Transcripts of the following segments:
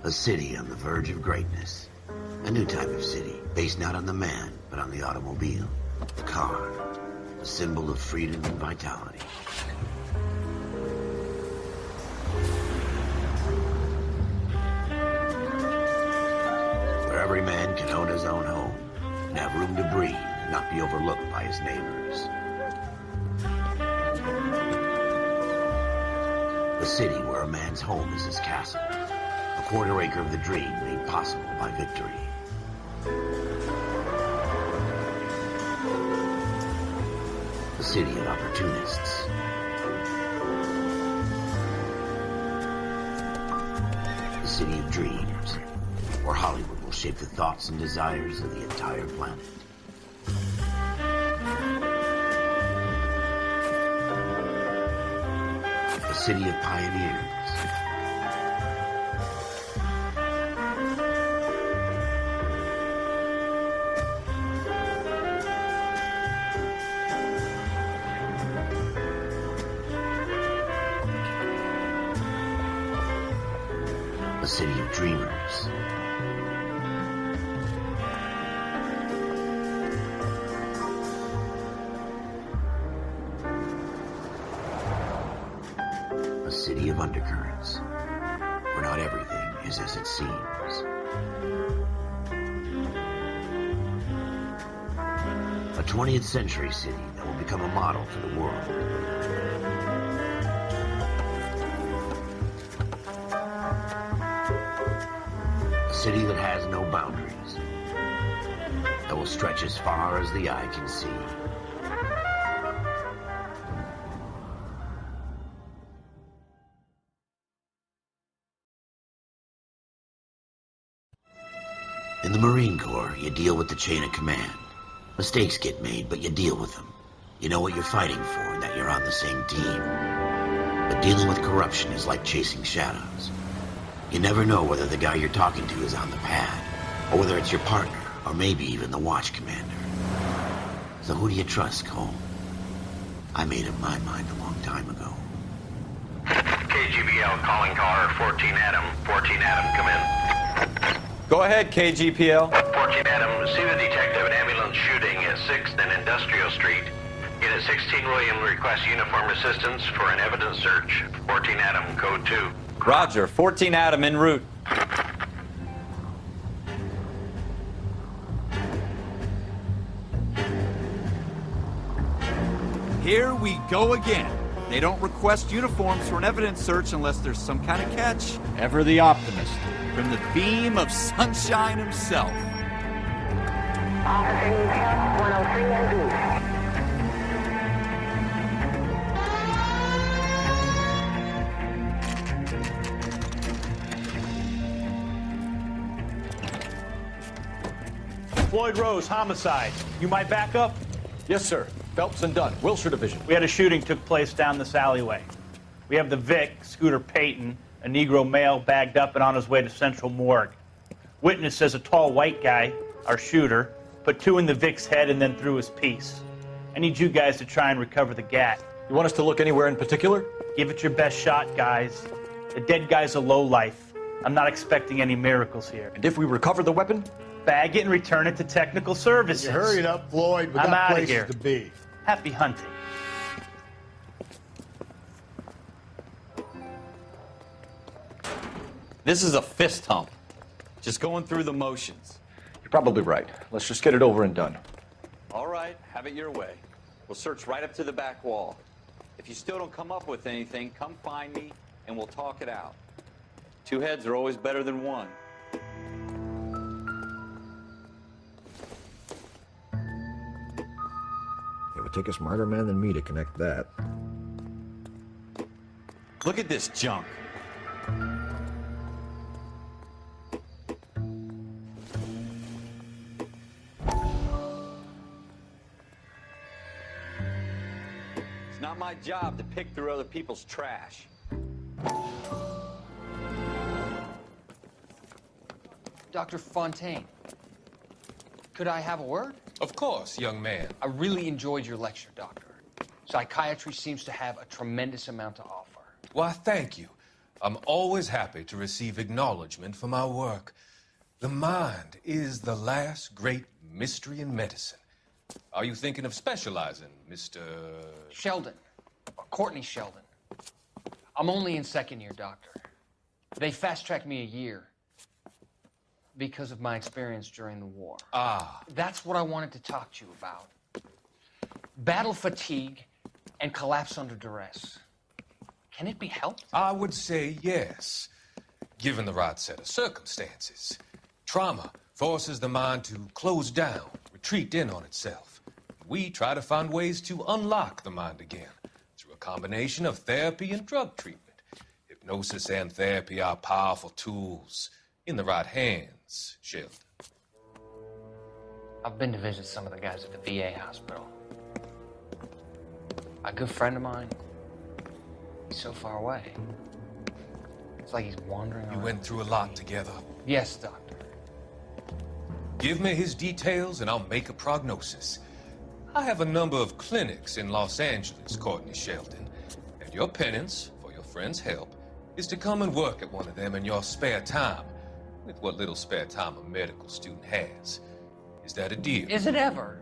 A city on the verge of greatness. A new type of city, based not on the man, but on the automobile. The car. A symbol of freedom and vitality. Where every man can own his own home, and have room to breathe, and not be overlooked by his neighbors. A city where a man's home is his castle. A quarter acre of the dream made possible by victory. A city of opportunists. A city of dreams, where Hollywood will shape the thoughts and desires of the entire planet. A city of pioneers. A city of dreamers. A city of undercurrents, where not everything is as it seems. A 20th century city that will become a model for the world. A city that has no boundaries, that will stretch as far as the eye can see. In the Marine Corps, you deal with the chain of command. Mistakes get made, but you deal with them. You know what you're fighting for and that you're on the same team. But dealing with corruption is like chasing shadows. You never know whether the guy you're talking to is on the pad, or whether it's your partner, or maybe even the watch commander. So who do you trust, Cole? I made up my mind a long time ago. KGBL calling caller 14 Adam. 14 Adam, come in. Go ahead, KGPL. 14 Adam, see the detective an ambulance shooting at 6th and Industrial Street. Unit 16 William requests uniform assistance for an evidence search. 14 Adam, code 2. Roger, 14 Adam en route. Here we go again. They don't request uniforms for an evidence search unless there's some kind of catch. Ever the optimist. From the beam of sunshine himself. Officer Intel 103 and Floyd Rose, homicide. You might back up? Yes, sir. Phelps and Dunn, Wilshire Division. We had a shooting took place down this alleyway. We have the Vic, Scooter Payton, a Negro male bagged up and on his way to Central Morgue. Witness says a tall white guy, our shooter, put 2 in the Vic's head and then threw his piece. I need you guys to try and recover the gat. You want us to look anywhere in particular? Give it your best shot, guys. The dead guy's a lowlife. I'm not expecting any miracles here. And if we recover the weapon? Bag it and return it to technical services. You hurry it up, Floyd. We I'm got outta places here. to be. Happy hunting. This is a fist hump. Just going through the motions. You're probably right. Let's just get it over and done. All right, have it your way. We'll search right up to the back wall. If you still don't come up with anything, come find me and we'll talk it out. 2 heads are always better than 1. It would take a smarter man than me to connect that. Look at this junk. It's not my job to pick through other people's trash. Dr. Fontaine, could I have a word? Of course, young man. I really enjoyed your lecture, Doctor. Psychiatry seems to have a tremendous amount to offer. Why, thank you. I'm always happy to receive acknowledgement for my work. The mind is the last great mystery in medicine. Are you thinking of specializing, Mr. Sheldon. Or Courtney Sheldon. I'm only in second year, Doctor. They fast-tracked me a year because of my experience during the war. Ah. That's what I wanted to talk to you about. Battle fatigue and collapse under duress. Can it be helped? I would say yes, given the right set of circumstances. Trauma forces the mind to close down, retreat in on itself. We try to find ways to unlock the mind again through a combination of therapy and drug treatment. Hypnosis and therapy are powerful tools in the right hands, Sheldon. I've been to visit some of the guys at the VA hospital. A good friend of mine, he's so far away. It's like he's wandering around. You went through a lot together. Yes, Doctor. Give me his details and I'll make a prognosis. I have a number of clinics in Los Angeles, Courtney Sheldon, and your penance, for your friend's help, is to come and work at one of them in your spare time, with what little spare time a medical student has. Is that a deal? Is it ever?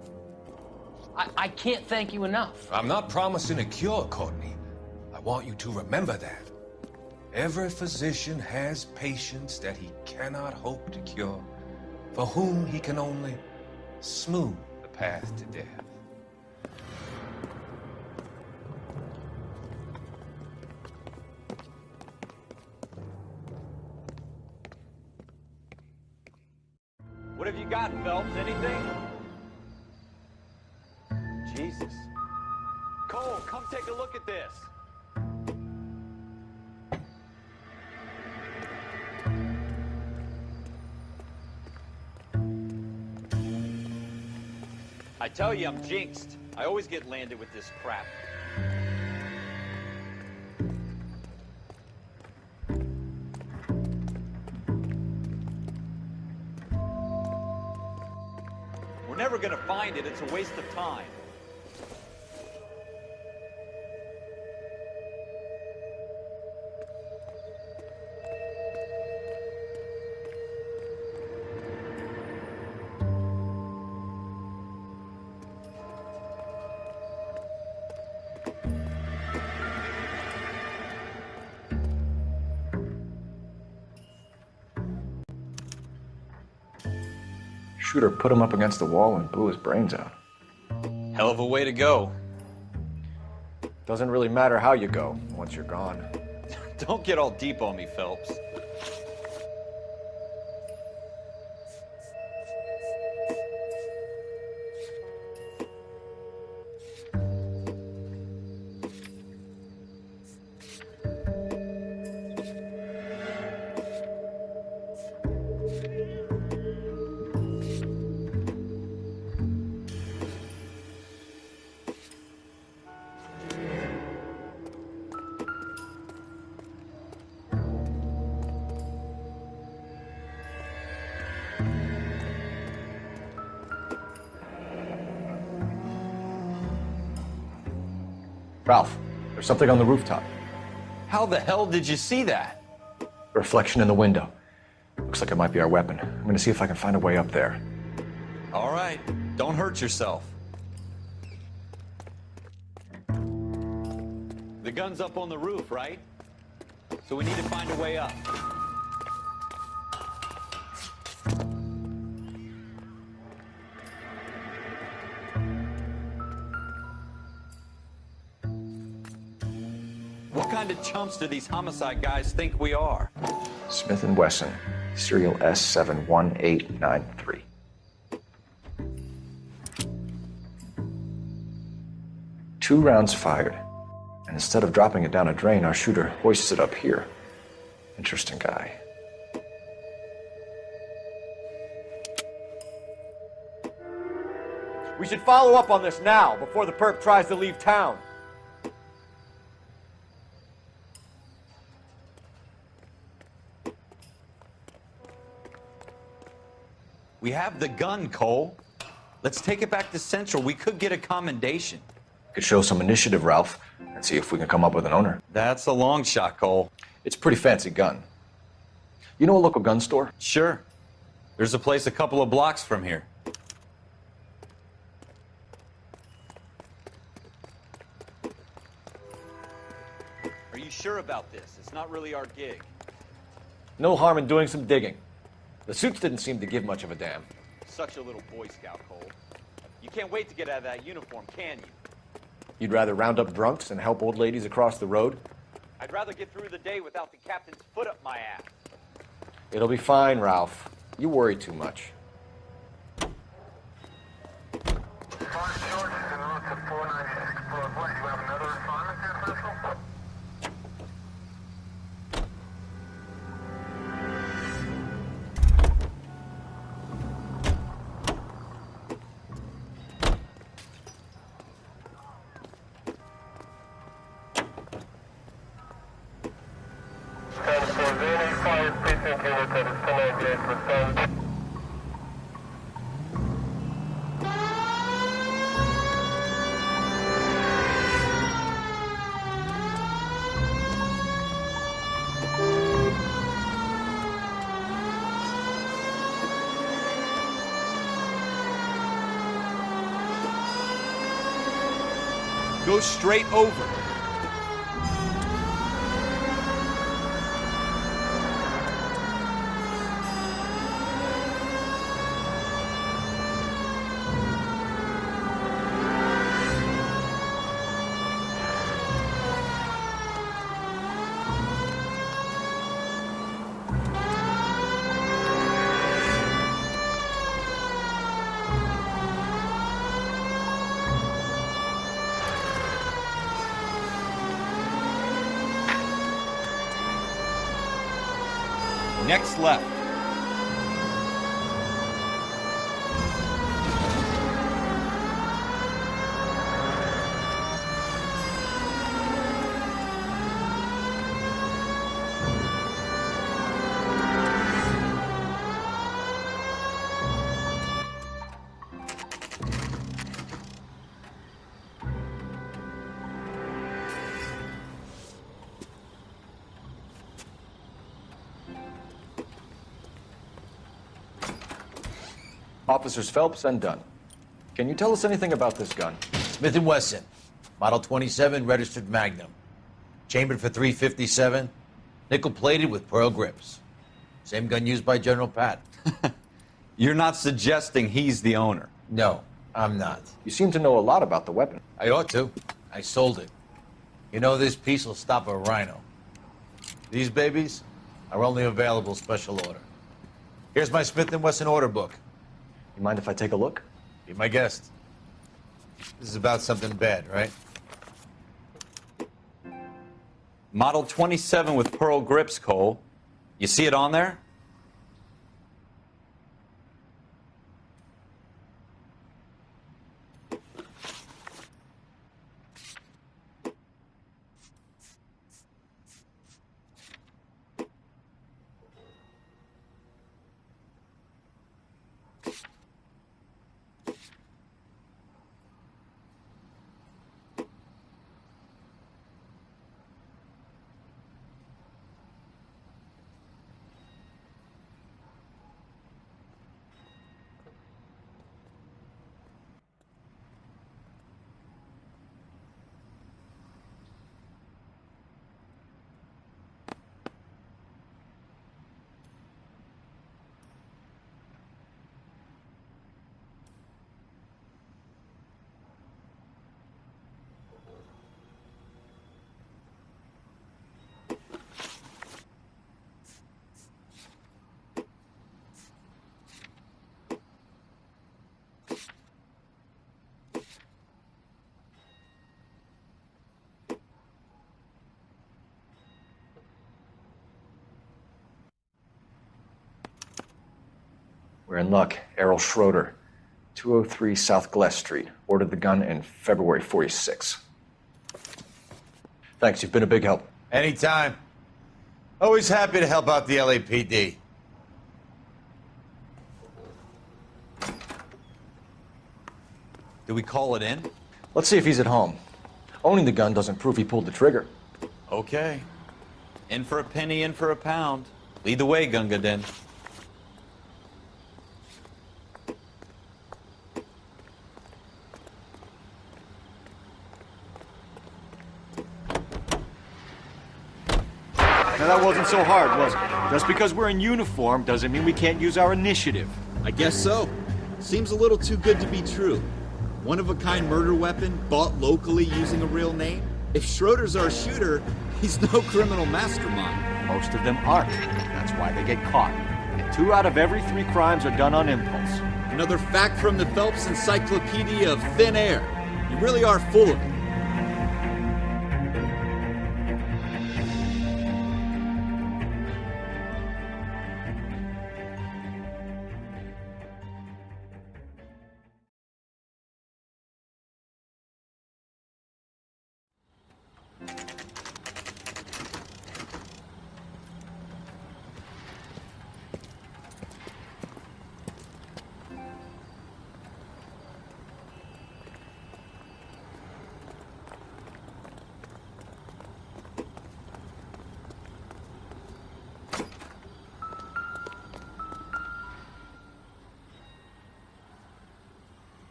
I can't thank you enough. I'm not promising a cure, Courtney. I want you to remember that. Every physician has patients that he cannot hope to cure, for whom he can only smooth the path to death. What have you got, Phelps? Anything? Jesus. Cole, come take a look at this. I tell you, I'm jinxed. I always get landed with this crap. We're never gonna find it. It's a waste of time. Shooter put him up against the wall and blew his brains out. Hell of a way to go. Doesn't really matter how you go once you're gone. Don't get all deep on me, Phelps. Ralph, there's something on the rooftop. How the hell did you see that? A reflection in the window. Looks like it might be our weapon. I'm gonna see if I can find a way up there. All right, don't hurt yourself. The gun's up on the roof, right? So we need to find a way up. What kind of chumps do these homicide guys think we are? Smith & Wesson, serial S71893. Two rounds fired, and instead of dropping it down a drain, our shooter hoists it up here. Interesting guy. We should follow up on this now, before the perp tries to leave town. We have the gun, Cole. Let's take it back to Central. We could get a commendation. Could show some initiative, Ralph, and see if we can come up with an owner. That's a long shot, Cole. It's a pretty fancy gun. You know a local gun store? Sure. There's a place a couple of blocks from here. Are you sure about this? It's not really our gig. No harm in doing some digging. The suits didn't seem to give much of a damn. Such a little Boy Scout, Cole. You can't wait to get out of that uniform, can you? You'd rather round up drunks and help old ladies across the road? I'd rather get through the day without the captain's foot up my ass. It'll be fine, Ralph. You worry too much. Go straight over. Next left. Officers Phelps and Dunn. Can you tell us anything about this gun? Smith & Wesson, Model 27, registered Magnum. Chambered for .357, nickel-plated with pearl grips. Same gun used by General Pat. You're not suggesting he's the owner? No, I'm not. You seem to know a lot about the weapon. I ought to. I sold it. You know, this piece will stop a rhino. These babies are only available special order. Here's my Smith & Wesson order book. You mind if I take a look? Be my guest. This is about something bad, right? Model 27 with pearl grips, Cole. You see it on there? We're in luck. Errol Schroeder, 203 South Glass Street. Ordered the gun in February '46. Thanks, you've been a big help. Anytime. Always happy to help out the LAPD. Do we call it in? Let's see if he's at home. Owning the gun doesn't prove he pulled the trigger. Okay. In for a penny, in for a pound. Lead the way, Gunga Din. Now that wasn't so hard, was it? Just because we're in uniform doesn't mean we can't use our initiative. I guess so. Seems a little too good to be true. One-of-a-kind murder weapon bought locally using a real name? If Schroeder's our shooter, he's no criminal mastermind. Most of them aren't. That's why they get caught. And 2 out of every 3 crimes are done on impulse. Another fact from the Phelps Encyclopedia of Thin Air. You really are full of it.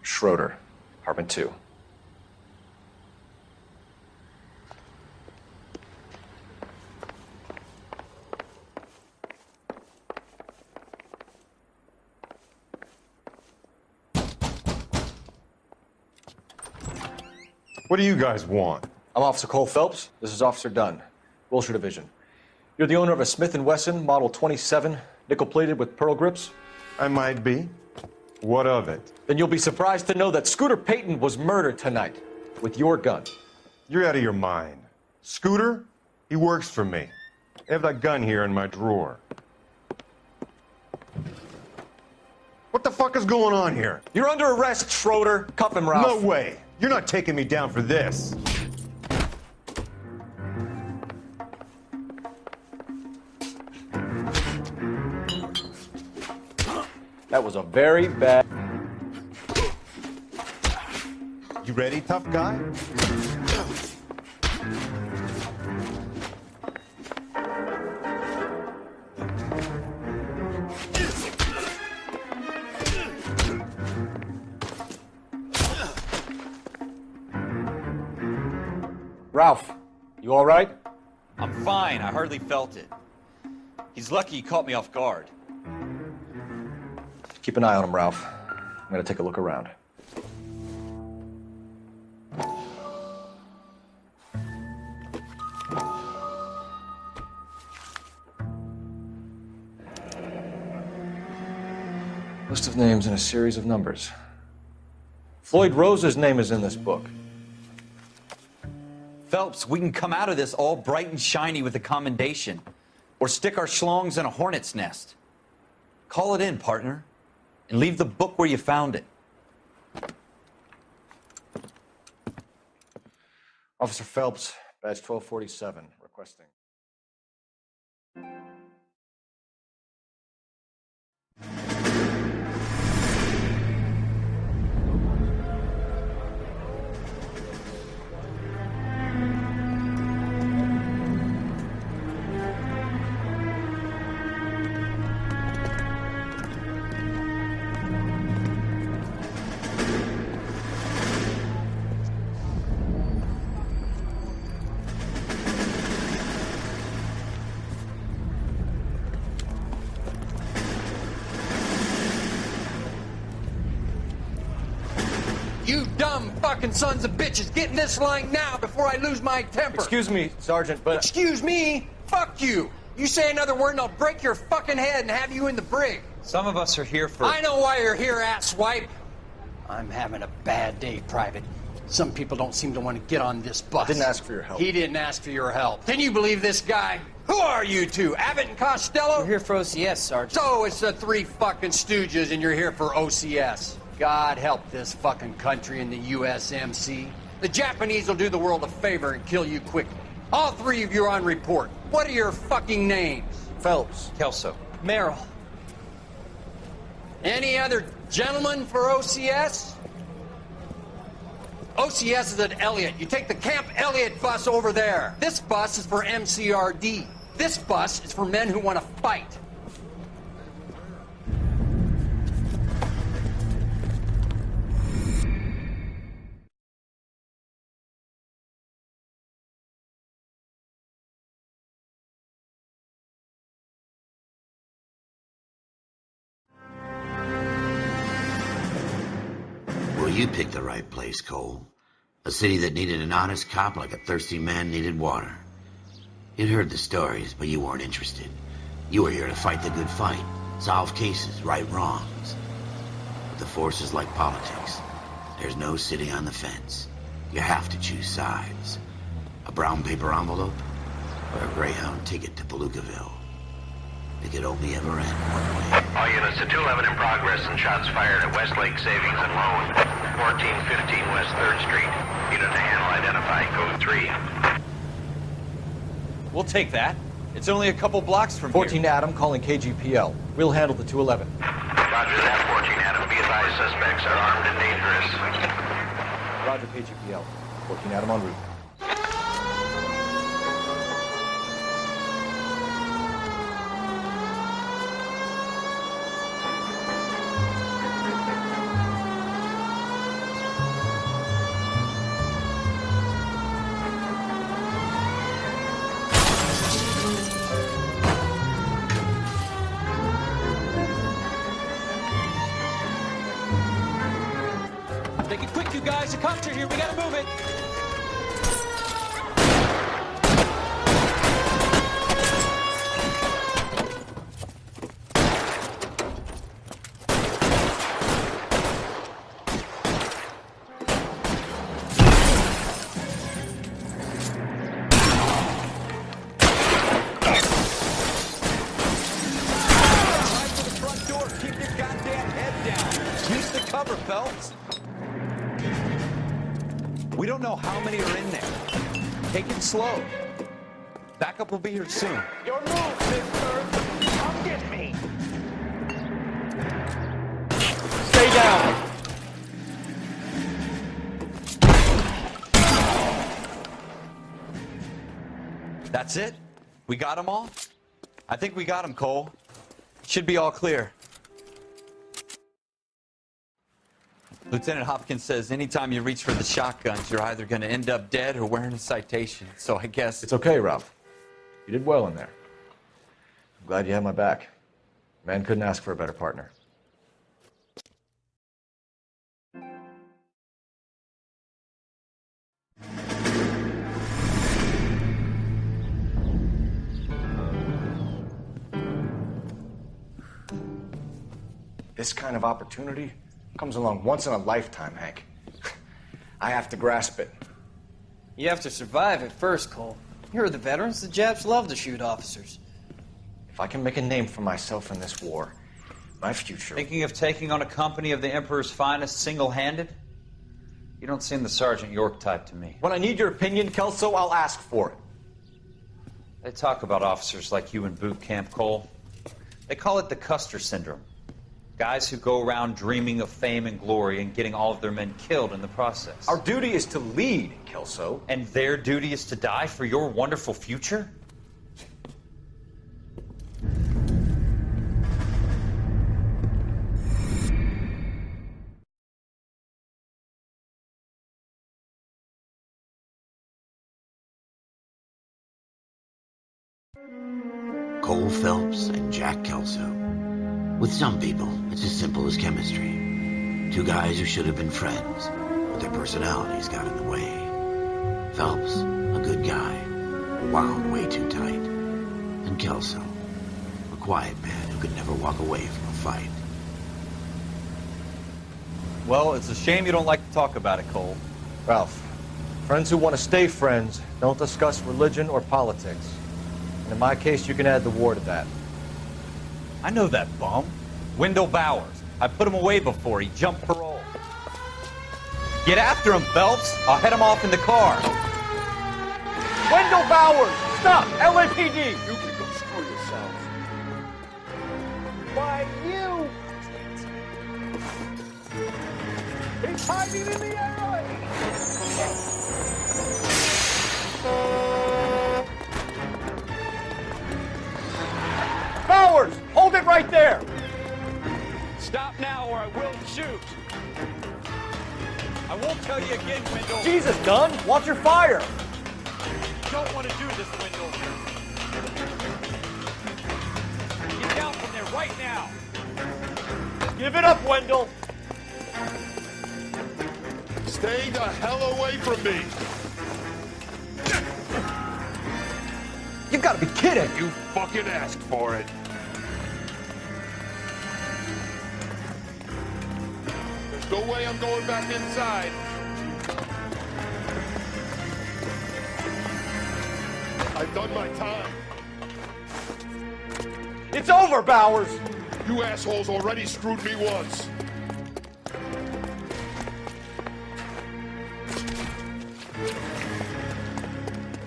Schroeder, apartment 2. What do you guys want? I'm Officer Cole Phelps. This is Officer Dunn, Wilshire Division. You're the owner of a Smith & Wesson Model 27, nickel-plated with pearl grips? I might be. What of it? Then you'll be surprised to know that Scooter Payton was murdered tonight with your gun. You're out of your mind. Scooter? He works for me. I have that gun here in my drawer. What the fuck is going on here? You're under arrest, Schroeder. Cuff him, Ralph. No way. You're not taking me down for this. That was a very bad... You ready, tough guy? Ralph, you all right? I'm fine. I hardly felt it. He's lucky he caught me off guard. Keep an eye on him, Ralph. I'm gonna take a look around. List of names and a series of numbers. Floyd Rose's name is in this book. Phelps, we can come out of this all bright and shiny with a commendation. Or stick our schlongs in a hornet's nest. Call it in, partner. And leave the book where you found it. Officer Phelps, badge 1247, requesting. You dumb fucking sons of bitches, get in this line now before I lose my temper. Excuse me, Sergeant, but... Excuse me? Fuck you. You say another word and I'll break your fucking head and have you in the brig. Some of us are here for... I know why you're here, asswipe. I'm having a bad day, Private. Some people don't seem to want to get on this bus. I didn't ask for your help. He didn't ask for your help. Can you believe this guy? Who are you two? Abbott and Costello? We're here for OCS, Sergeant. So it's the 3 fucking stooges and you're here for OCS. God help this fucking country and the USMC. The Japanese will do the world a favor and kill you quickly. All 3 of you are on report. What are your fucking names? Phelps. Kelso. Merrill. Any other gentlemen for OCS? OCS is at Elliott. You take the Camp Elliott bus over there. This bus is for MCRD. This bus is for men who want to fight. Well, you picked the right place, Cole. A city that needed an honest cop like a thirsty man needed water. You'd heard the stories, but you weren't interested. You were here to fight the good fight, solve cases, right wrongs. But the force is like politics. There's no sitting on the fence. You have to choose sides. A brown paper envelope or a Greyhound ticket to Palookaville. It could only ever end one way. All units to 211 in progress and shots fired at Westlake Savings and Loan, 1415 West 3rd Street. Unit to handle identify code 3. We'll take that. It's only a couple blocks from 14 Adam calling KGPL. We'll handle the 211. Roger that, 14 Adam. Be advised, suspects are armed and dangerous. Roger, KGPL. 14 Adam en route. Take it quick, you guys. A contra here. We gotta move it. We don't know how many are in there. Take it slow. Backup will be here soon. Your move, mister. Come get me. Stay down. That's it? We got them all? I think we got them, Cole. Should be all clear. Lieutenant Hopkins says anytime you reach for the shotguns, you're either going to end up dead or wearing a citation. So I guess... It's okay, Ralph. You did well in there. I'm glad you had my back. Man couldn't ask for a better partner. This kind of opportunity comes along once in a lifetime, Hank. I have to grasp it. You have to survive it first, Cole. Here are the veterans. The Japs love to shoot officers. If I can make a name for myself in this war, my future... Thinking of taking on a company of the Emperor's finest single-handed? You don't seem the Sergeant York type to me. When I need your opinion, Kelso, I'll ask for it. They talk about officers like you in boot camp, Cole. They call it the Custer Syndrome. Guys who go around dreaming of fame and glory and getting all of their men killed in the process. Our duty is to lead, Kelso. And their duty is to die for your wonderful future? Cole Phelps and Jack Kelso. With some people, it's as simple as chemistry. Two guys who should have been friends, but their personalities got in the way. Phelps, a good guy, wound way too tight. And Kelso, a quiet man who could never walk away from a fight. Well, it's a shame you don't like to talk about it, Cole. Ralph, friends who want to stay friends don't discuss religion or politics. And in my case, you can add the war to that. I know that bum. Wendell Bowers. I put him away before. He jumped parole. Get after him, Phelps. I'll head him off in the car. Wendell Bowers! Stop! LAPD! You can go screw yourself. Why, you! He's hiding in the alley! right there! Stop now or I will shoot. I won't tell you again, Wendell. Jesus, Gunn, watch your fire! You don't want to do this, Wendell. Get down from there right now. Give it up, Wendell! Stay the hell away from me! You've got to be kidding! You fucking asked for it. There's no way I'm going back inside. I've done my time. It's over, Bowers! You assholes already screwed me once.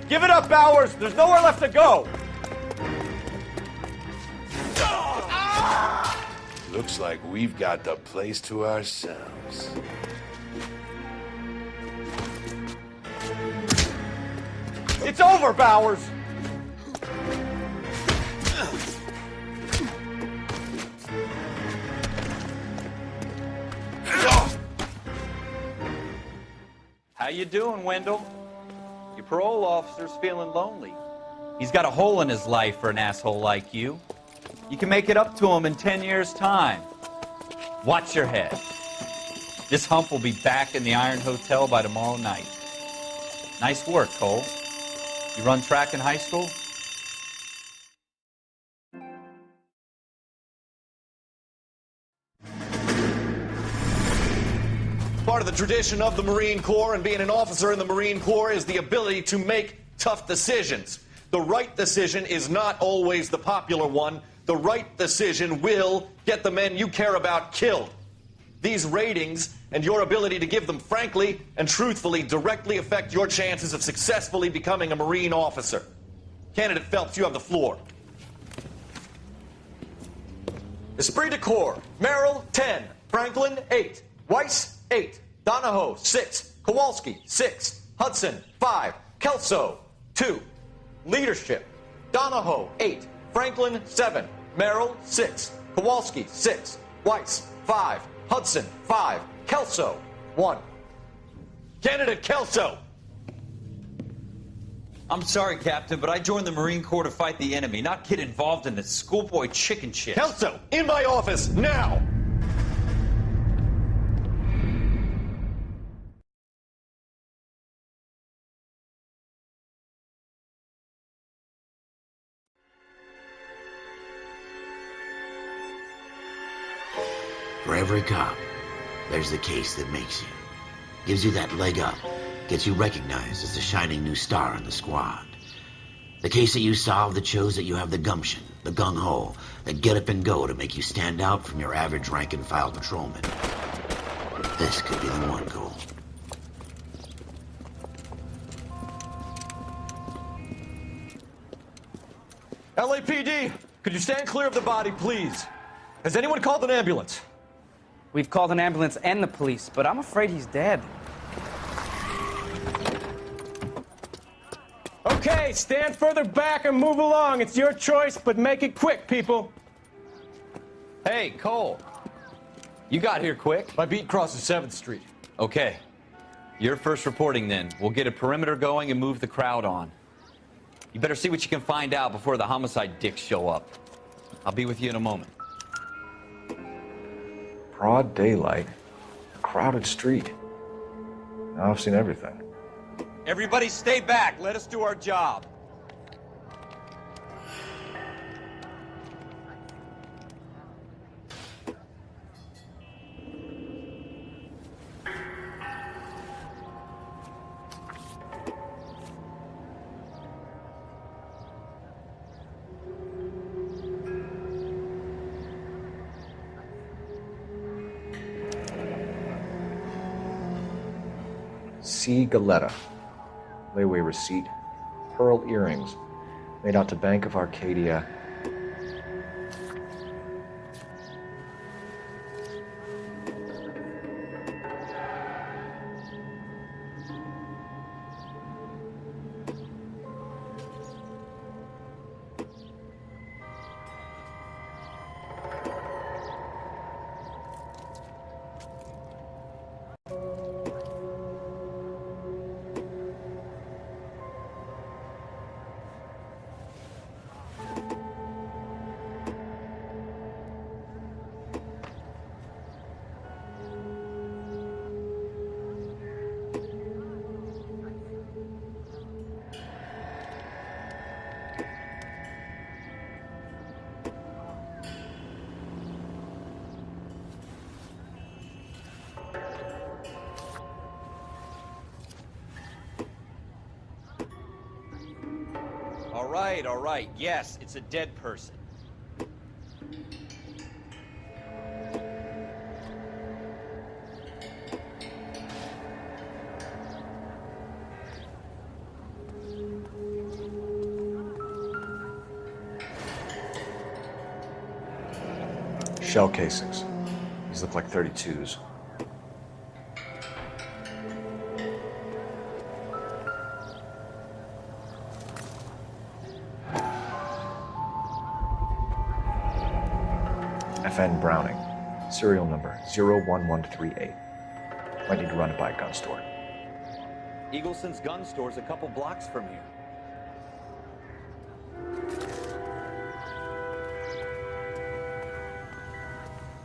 Give it up, Bowers! There's nowhere left to go! Looks like we've got the place to ourselves. It's over, Bowers! How you doing, Wendell? Your parole officer's feeling lonely. He's got a hole in his life for an asshole like you. You can make it up to him in 10 years' time. Watch your head. This hump will be back in the Iron Hotel by tomorrow night. Nice work, Cole. You run track in high school? Part of the tradition of the Marine Corps and being an officer in the Marine Corps is the ability to make tough decisions. The right decision is not always the popular one. The right decision will get the men you care about killed. These ratings and your ability to give them frankly and truthfully directly affect your chances of successfully becoming a Marine officer. Candidate Phelps, you have the floor. Esprit de Corps, Merrill, 10. Franklin, 8. Weiss, 8. Donahoe, 6. Kowalski, 6. Hudson, 5. Kelso, 2. Leadership, Donahoe, 8. Franklin, 7. Merrill, 6. Kowalski, 6. Weiss, 5. Hudson, 5. Kelso, 1. Candidate Kelso. I'm sorry, Captain, but I joined the Marine Corps to fight the enemy, not get involved in this schoolboy chicken shit. Kelso, in my office, now! For every cop, there's the case that makes you. Gives you that leg up. Gets you recognized as the shining new star in the squad. The case that you solve that shows that you have the gumption, the gung-ho, that get up and go to make you stand out from your average rank-and-file patrolman. This could be the one, Cole. LAPD, could you stand clear of the body, please? Has anyone called an ambulance? We've called an ambulance and the police, but I'm afraid he's dead. Okay, stand further back and move along. It's your choice, but make it quick, people. Hey, Cole. You got here quick. My beat crosses 7th Street. Okay. You're first reporting then. We'll get a perimeter going and move the crowd on. You better see what you can find out before the homicide dicks show up. I'll be with you in a moment. Broad daylight, a crowded street. Now I've seen everything. Everybody stay back. Let us do our job. C. Galetta. Layaway receipt. Pearl earrings. Made out to Bank of Arcadia. All right. Yes, it's a dead person. Shell casings. These look like 32s. FN Browning. Serial number 01138. Might need to run it by a gun store. Eagleson's gun store's a couple blocks from here.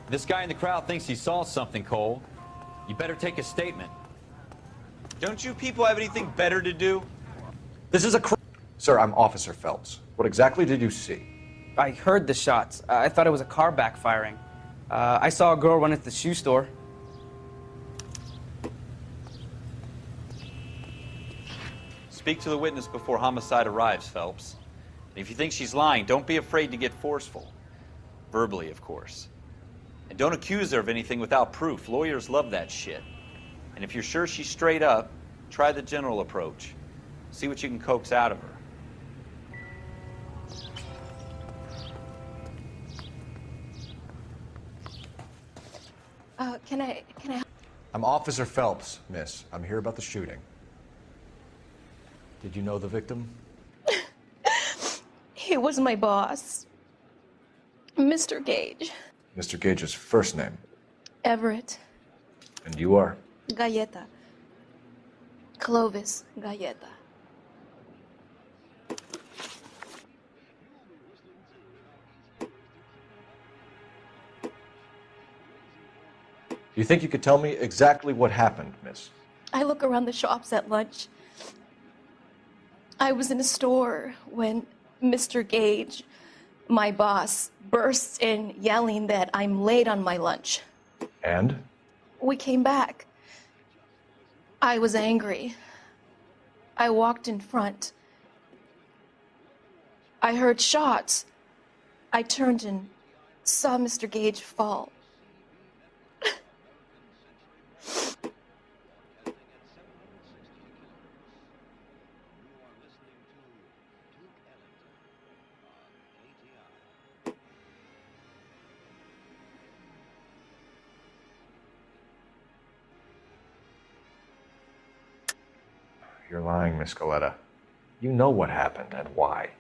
This guy in the crowd thinks he saw something, Cole. You better take a statement. Don't you people have anything better to do? This is a Sir, I'm Officer Phelps. What exactly did you see? I heard the shots. I thought it was a car backfiring. I saw a girl run into the shoe store. Speak to the witness before homicide arrives, Phelps. And if you think she's lying, don't be afraid to get forceful. Verbally, of course. And don't accuse her of anything without proof. Lawyers love that shit. And if you're sure she's straight up, try the general approach. See what you can coax out of her. Can I? I'm Officer Phelps, miss. I'm here about the shooting. Did you know the victim? He was my boss, Mr. Gage. Mr. Gage's first name. Everett. And you are? Galleta. Clovis Galleta. You think you could tell me exactly what happened, miss? I look around the shops at lunch. I was in a store when Mr. Gage, my boss, bursts in yelling that I'm late on my lunch. And? We came back. I was angry. I walked in front. I heard shots. I turned and saw Mr. Gage fall. You're lying, Miss Galleta. You know what happened and why.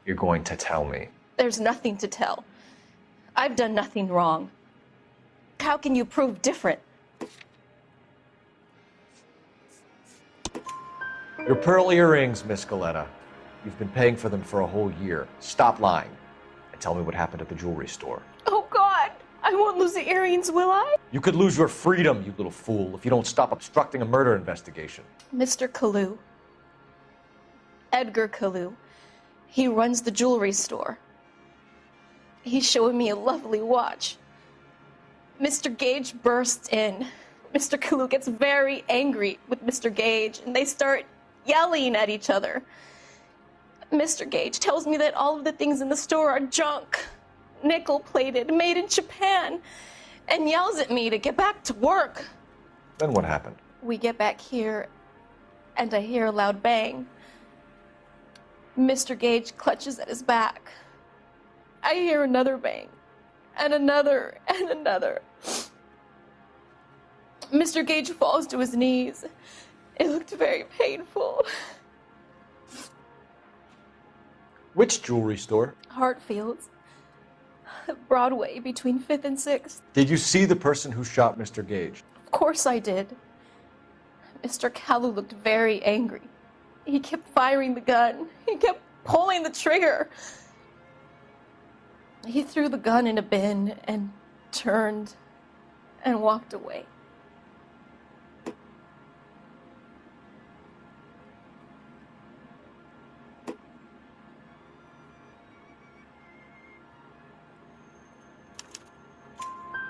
You're going to tell me. There's nothing to tell. I've done nothing wrong. How can you prove different? Your pearl earrings, Miss Galleta. You've been paying for them for a whole year. Stop lying and tell me what happened at the jewelry store. Oh, God! I won't lose the earrings, will I? You could lose your freedom, you little fool, if you don't stop obstructing a murder investigation. Mr. Kalu. Edgar Kalu. He runs the jewelry store. He's showing me a lovely watch. Mr. Gage bursts in. Mr. Kalu gets very angry with Mr. Gage, and they start yelling at each other. Mr. Gage tells me that all of the things in the store are junk, nickel-plated, made in Japan, and yells at me to get back to work. Then what happened? We get back here, and I hear a loud bang. Mr. Gage clutches at his back. I hear another bang, and another, and another. Mr. Gage falls to his knees. It looked very painful. Which jewelry store? Hartfield's. Broadway, between 5th and 6th. Did you see the person who shot Mr. Gage? Of course I did. Mr. Kalu looked very angry. He kept firing the gun. He kept pulling the trigger. He threw the gun in a bin and turned and walked away.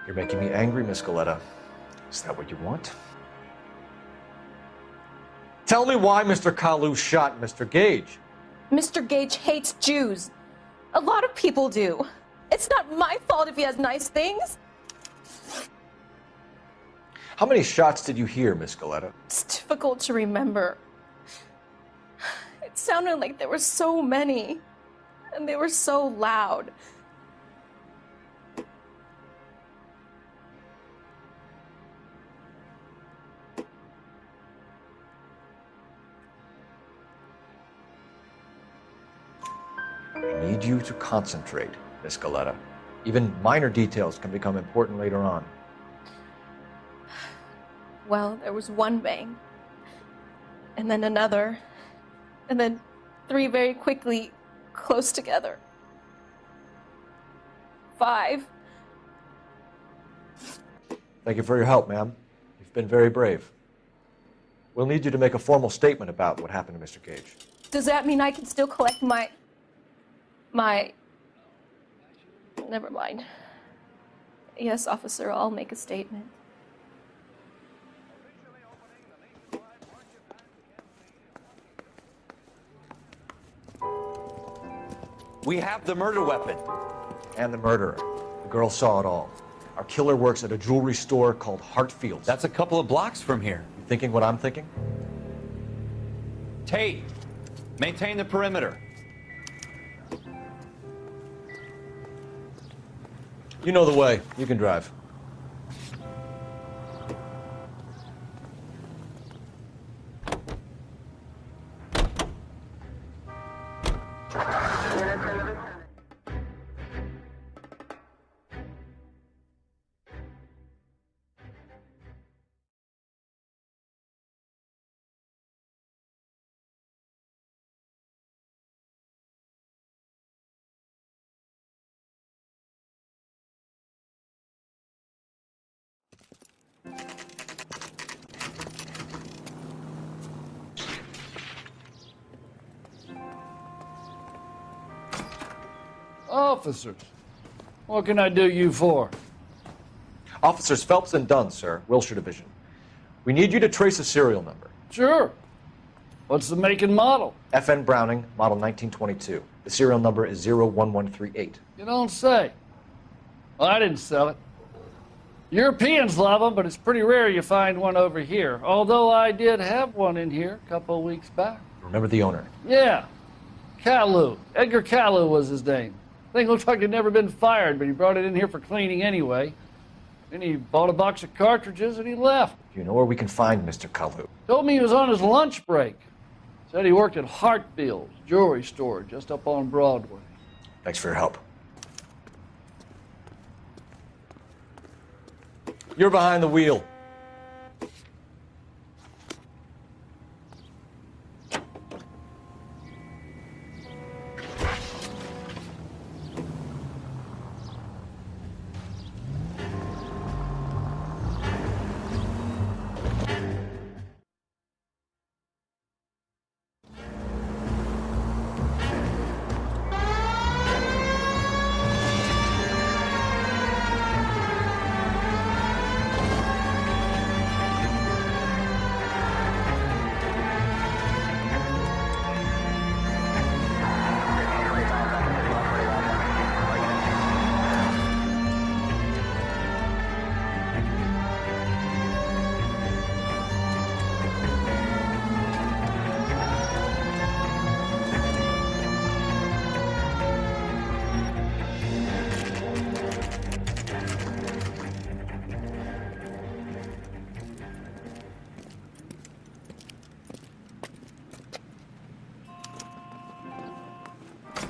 You're making me angry, Miss Galleta. Is that what you want? Tell me why Mr. Kalu shot Mr. Gage. Mr. Gage hates Jews. A lot of people do. It's not my fault if he has nice things. How many shots did you hear, Miss Galetta? It's difficult to remember. It sounded like there were so many, and they were so loud. I need you to concentrate, Miss Galetta. Even minor details can become important later on. Well, there was one bang, and then another, and then 3 very quickly, close together. 5. Thank you for your help, ma'am. You've been very brave. We'll need you to make a formal statement about what happened to Mr. Gage. Does that mean I can still collect my... Never mind. Yes, officer, I'll make a statement. We have the murder weapon. And the murderer. The girl saw it all. Our killer works at a jewelry store called Hartfield's. That's a couple of blocks from here. You thinking what I'm thinking? Tate, maintain the perimeter. You know the way. You can drive. Officers, what can I do you for? Officers Phelps and Dunn, sir, Wilshire Division. We need you to trace a serial number. Sure. What's the make and model? FN Browning, model 1922. The serial number is 01138. You don't say. Well, I didn't sell it. Europeans love them, but it's pretty rare you find one over here. Although I did have one in here a couple of weeks back. Remember the owner? Yeah. Kalu. Edgar Kalu was his name. Thing looked like he'd never been fired, but he brought it in here for cleaning anyway. Then he bought a box of cartridges and he left. You know where we can find Mr. Kalu? Told me he was on his lunch break. Said he worked at Hartfield's jewelry store just up on Broadway. Thanks for your help. You're behind the wheel.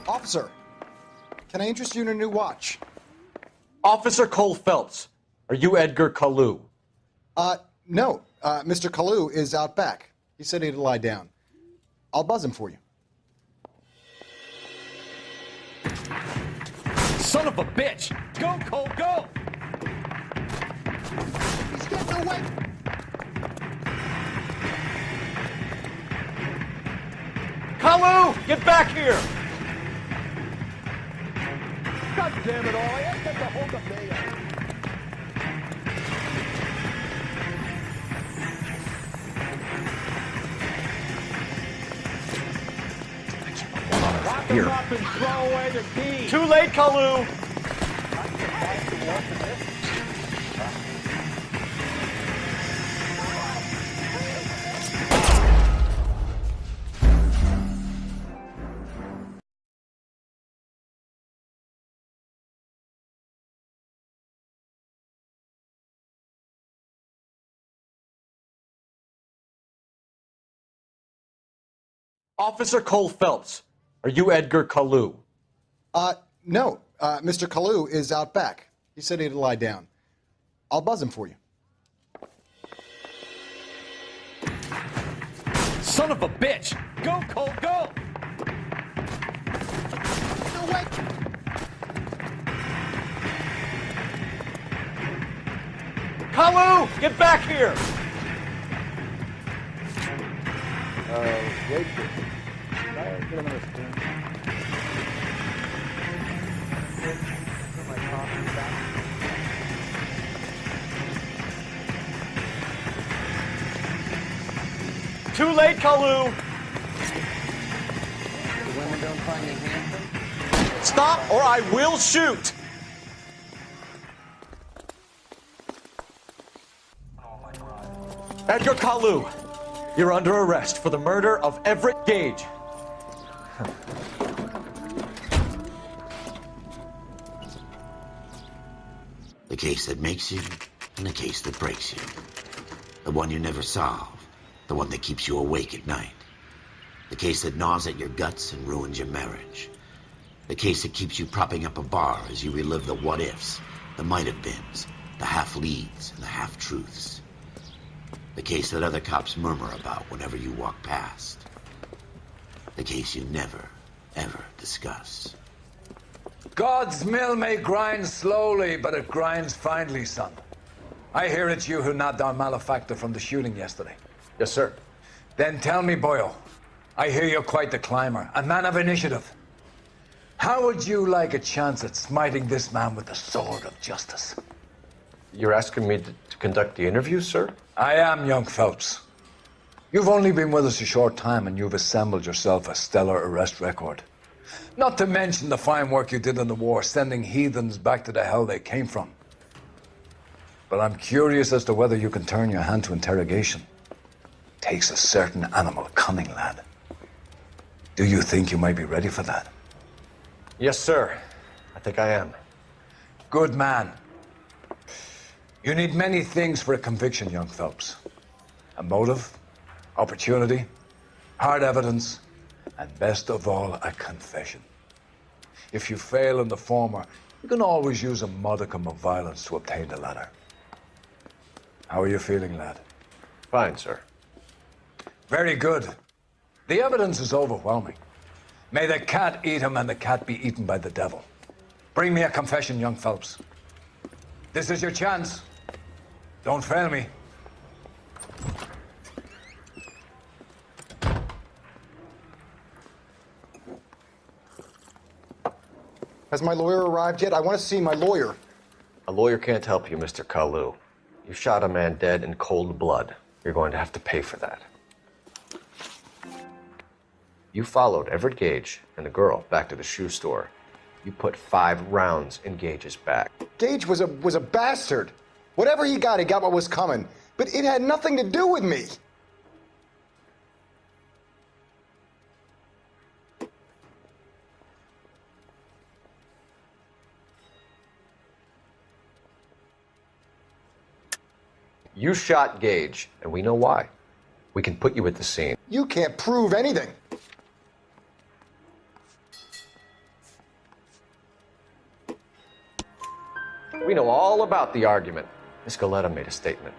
Officer, can I interest you in a new watch? Officer Cole Phelps, are you Edgar Kalu? No. Mr. Kalu is out back. He said he'd lie down. I'll buzz him for you. Son of a bitch! Go, Cole, go! He's getting away! Kalu, get back here! God damn it all, I asked them to hold the mayor. here. Up and throw away the key. Too late, Kalu! Officer Cole Phelps, are you Edgar Kalu? No. Mr. Kalu is out back. He said he'd lie down. I'll buzz him for you. Son of a bitch! Go, Cole, go! No way! Kalu, get back here! Wait. Get another spoon. Put my coffee back. Too late, Kalu! The women don't find you handsome? Stop or I will shoot! Edgar Kalu, you're under arrest for the murder of Everett Gage. The case that makes you and the case that breaks you. The one you never solve. The one that keeps you awake at night. The case that gnaws at your guts and ruins your marriage. The case that keeps you propping up a bar as you relive the what-ifs, the might-have-beens, the half-leads, and the half-truths. The case that other cops murmur about whenever you walk past. The case you never, ever discuss. God's mill may grind slowly, but it grinds finely, son. I hear it's you who nabbed our malefactor from the shooting yesterday. Yes, sir. Then tell me, Boyle, I hear you're quite the climber, a man of initiative. How would you like a chance at smiting this man with the sword of justice? You're asking me to conduct the interview, sir? I am, young Phelps. You've only been with us a short time and you've assembled yourself a stellar arrest record. Not to mention the fine work you did in the war, sending heathens back to the hell they came from. But I'm curious as to whether you can turn your hand to interrogation. Takes a certain animal cunning, lad. Do you think you might be ready for that? Yes, sir. I think I am. Good man. You need many things for a conviction, young Phelps. A motive, opportunity, hard evidence, and best of all, a confession. If you fail in the former, you can always use a modicum of violence to obtain the latter. How are you feeling, lad? Fine, sir. Very good. The evidence is overwhelming. May the cat eat him and the cat be eaten by the devil. Bring me a confession, young Phelps. This is your chance. Don't fail me. Has my lawyer arrived yet? I want to see my lawyer. A lawyer can't help you, Mr. Kalu. You shot a man dead in cold blood. You're going to have to pay for that. You followed Everett Gage and the girl back to the shoe store. You put 5 rounds in Gage's back. Gage was a bastard. Whatever he got what was coming. But it had nothing to do with me. You shot Gage, and we know why. We can put you at the scene. You can't prove anything. We know all about the argument. Miss Galetta made a statement.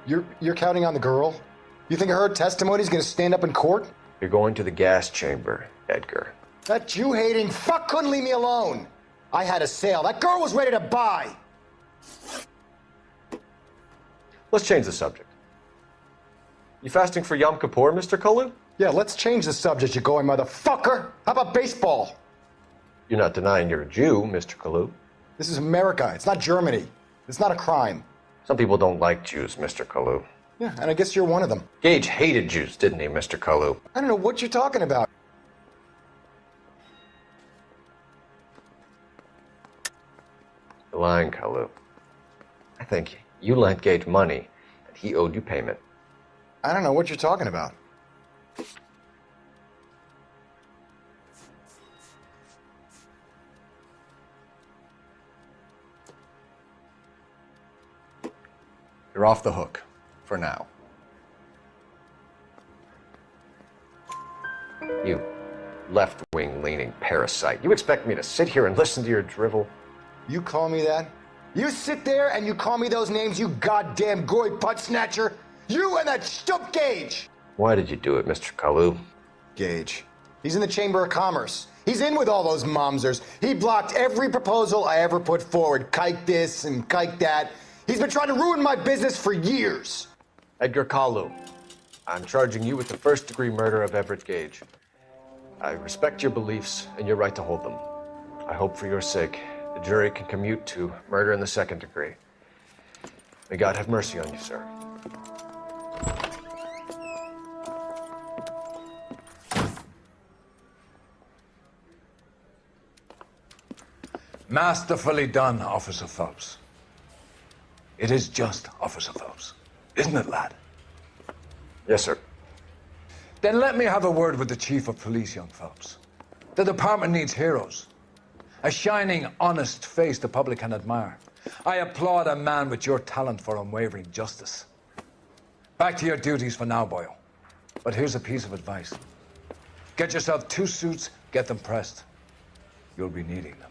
You're counting on the girl? You think her testimony's gonna stand up in court? You're going to the gas chamber, Edgar. That Jew-hating fuck couldn't leave me alone. I had a sale. That girl was ready to buy. Let's change the subject. You fasting for Yom Kippur, Mr. Kalu? Yeah, let's change the subject, you going motherfucker. How about baseball? You're not denying you're a Jew, Mr. Kalu. This is America. It's not Germany. It's not a crime. Some people don't like Jews, Mr. Kalu. Yeah, and I guess you're one of them. Gage hated Jews, didn't he, Mr. Kalu? I don't know what you're talking about. You're lying, Kalu. I think you lent Gage money, and he owed you payment. I don't know what you're talking about. You're off the hook, for now. You left-wing leaning parasite. You expect me to sit here and listen to your drivel? You call me that? You sit there and you call me those names, you goddamn goy butt snatcher? You and that stup Gage! Why did you do it, Mr. Kalu? Gage. He's in the Chamber of Commerce. He's in with all those momsers. He blocked every proposal I ever put forward. Kike this and kike that. He's been trying to ruin my business for years. Edgar Kalu, I'm charging you with the first-degree murder of Everett Gage. I respect your beliefs and your right to hold them. I hope for your sake the jury can commute to murder in the second degree. May God have mercy on you, sir. Masterfully done, Officer Phelps. It is just Officer Phelps, isn't it, lad? Yes, sir. Then let me have a word with the Chief of Police, young Phelps. The department needs heroes. A shining, honest face the public can admire. I applaud a man with your talent for unwavering justice. Back to your duties for now, boyo. But here's a piece of advice. Get yourself 2 suits, get them pressed. You'll be needing them.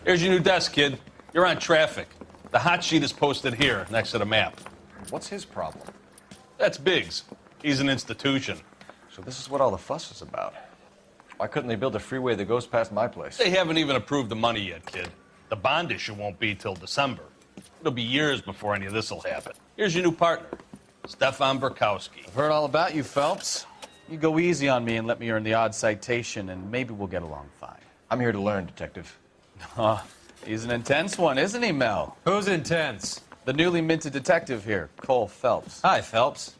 Here's your new desk, kid. You're on traffic. The hot sheet is posted here, next to the map. What's his problem? That's Biggs. He's an institution. So this is what all the fuss is about. Why couldn't they build a freeway that goes past my place? They haven't even approved the money yet, kid. The bond issue won't be till December. It'll be years before any of this will happen. Here's your new partner, Stefan Burkowski. I've heard all about you, Phelps. You go easy on me and let me earn the odd citation, and maybe we'll get along fine. I'm here to learn, Detective. He's an intense one, isn't he, Mel? Who's intense? The newly minted detective here, Cole Phelps. Hi, Phelps.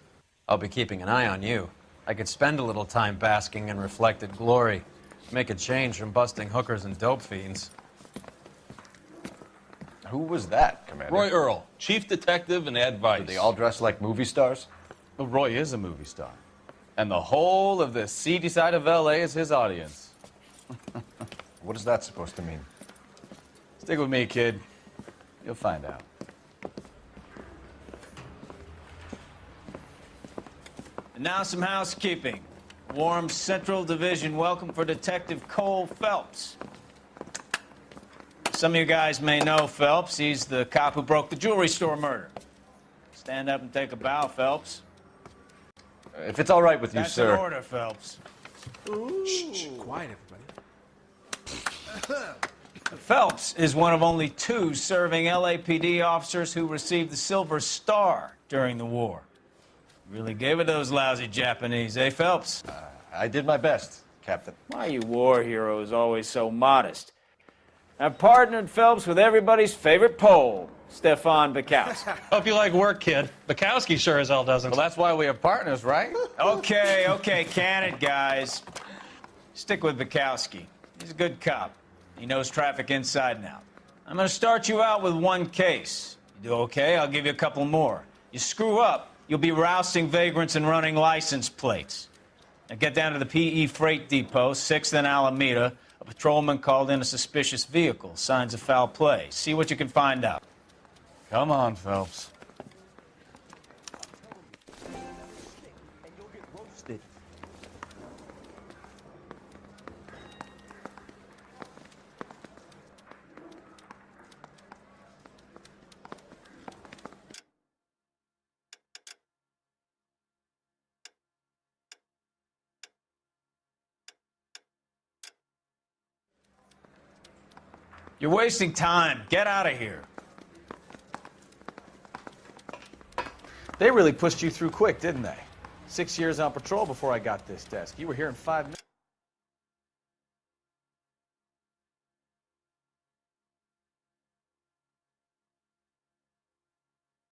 I'll be keeping an eye on you. I could spend a little time basking in reflected glory. Make a change from busting hookers and dope fiends. Who was that, Commander? Roy Earl, chief detective and advice. Did they all dress like movie stars? Well, Roy is a movie star. And the whole of the seedy side of L.A. is his audience. What is that supposed to mean? Stick with me, kid. You'll find out. And now some housekeeping. Warm Central Division welcome for Detective Cole Phelps. Some of you guys may know Phelps. He's the cop who broke the jewelry store murder. Stand up and take a bow, Phelps. If it's all right with you, sir. That's an order, Phelps. Shh, quiet, everybody. Phelps is one of only 2 serving LAPD officers who received the Silver Star during the war. Really gave it to those lousy Japanese, eh, Phelps? I did my best, Captain. Why are you war heroes always so modest? I've partnered Phelps with everybody's favorite Pole, Stefan Burkowski. Hope you like work, kid. Bukowski sure as hell doesn't. Well, that's why we have partners, right? Okay, can it, guys. Stick with Bukowski. He's a good cop. He knows traffic inside and out. I'm going to start you out with one case. You do okay, I'll give you a couple more. You screw up, you'll be rousting vagrants and running license plates. Now get down to the PE Freight Depot, 6th and Alameda. A patrolman called in a suspicious vehicle. Signs of foul play. See what you can find out. Come on, Phelps. You're wasting time. Get out of here. They really pushed you through quick, didn't they? 6 years on patrol before I got this desk. You were here in 5 minutes.